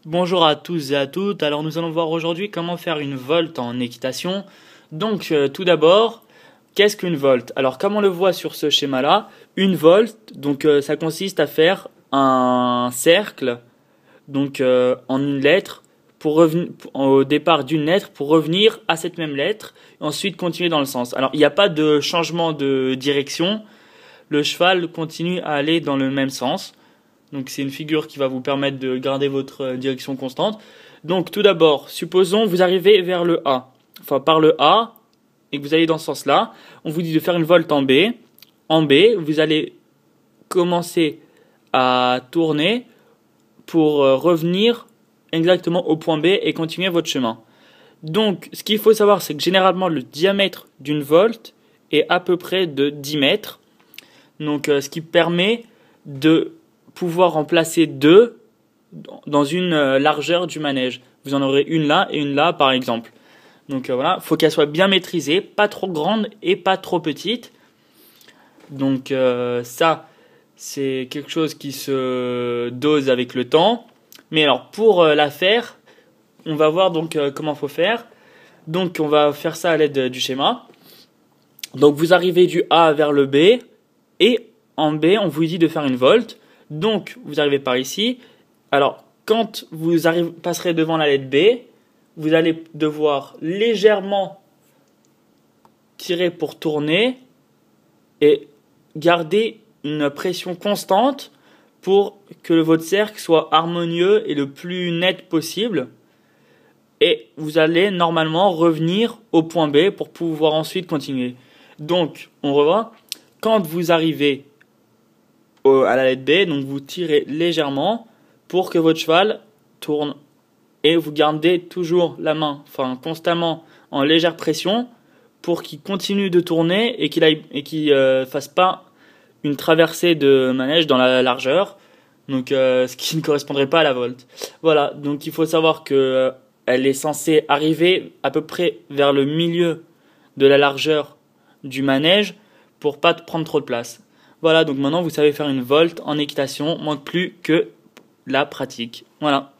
Bonjour à tous et à toutes. Alors nous allons voir aujourd'hui comment faire une volte en équitation. Donc tout d'abord, qu'est-ce qu'une volte? Alors comme on le voit sur ce schéma-là, une volte, ça consiste à faire un cercle en une lettre pour revenir au départ d'une lettre pour revenir à cette même lettre et ensuite continuer dans le sens. Alors il n'y a pas de changement de direction. Le cheval continue à aller dans le même sens. Donc c'est une figure qui va vous permettre de garder votre direction constante. Donc tout d'abord, supposons vous arrivez vers le A. Enfin par le A et que vous allez dans ce sens-là. On vous dit de faire une volte en B. En B, vous allez commencer à tourner pour revenir exactement au point B et continuer votre chemin. Donc ce qu'il faut savoir, c'est que généralement le diamètre d'une volte est à peu près de 10 mètres. Donc ce qui permet de pouvoir en placer deux dans une largeur du manège. Vous en aurez une là et une là par exemple. Donc voilà, faut qu'elle soit bien maîtrisée, pas trop grande et pas trop petite. Donc ça, c'est quelque chose qui se dose avec le temps. Mais alors pour la faire, on va voir comment faut faire. Donc on va faire ça à l'aide du schéma. Donc vous arrivez du A vers le B et en B, on vous dit de faire une volte. Donc, vous arrivez par ici. Alors, quand vous passerez devant la lettre B, vous allez devoir légèrement tirer pour tourner et garder une pression constante pour que votre cercle soit harmonieux et le plus net possible. Et vous allez normalement revenir au point B pour pouvoir ensuite continuer. Donc, on revoit. Quand vous arrivez à la lettre B, donc vous tirez légèrement pour que votre cheval tourne et vous gardez toujours la main, constamment en légère pression pour qu'il continue de tourner et qu'il fasse pas une traversée de manège dans la largeur, donc ce qui ne correspondrait pas à la volte. Voilà, donc il faut savoir que elle est censée arriver à peu près vers le milieu de la largeur du manège pour pas prendre trop de place. Voilà, donc maintenant vous savez faire une volte en équitation, manque plus que la pratique. Voilà.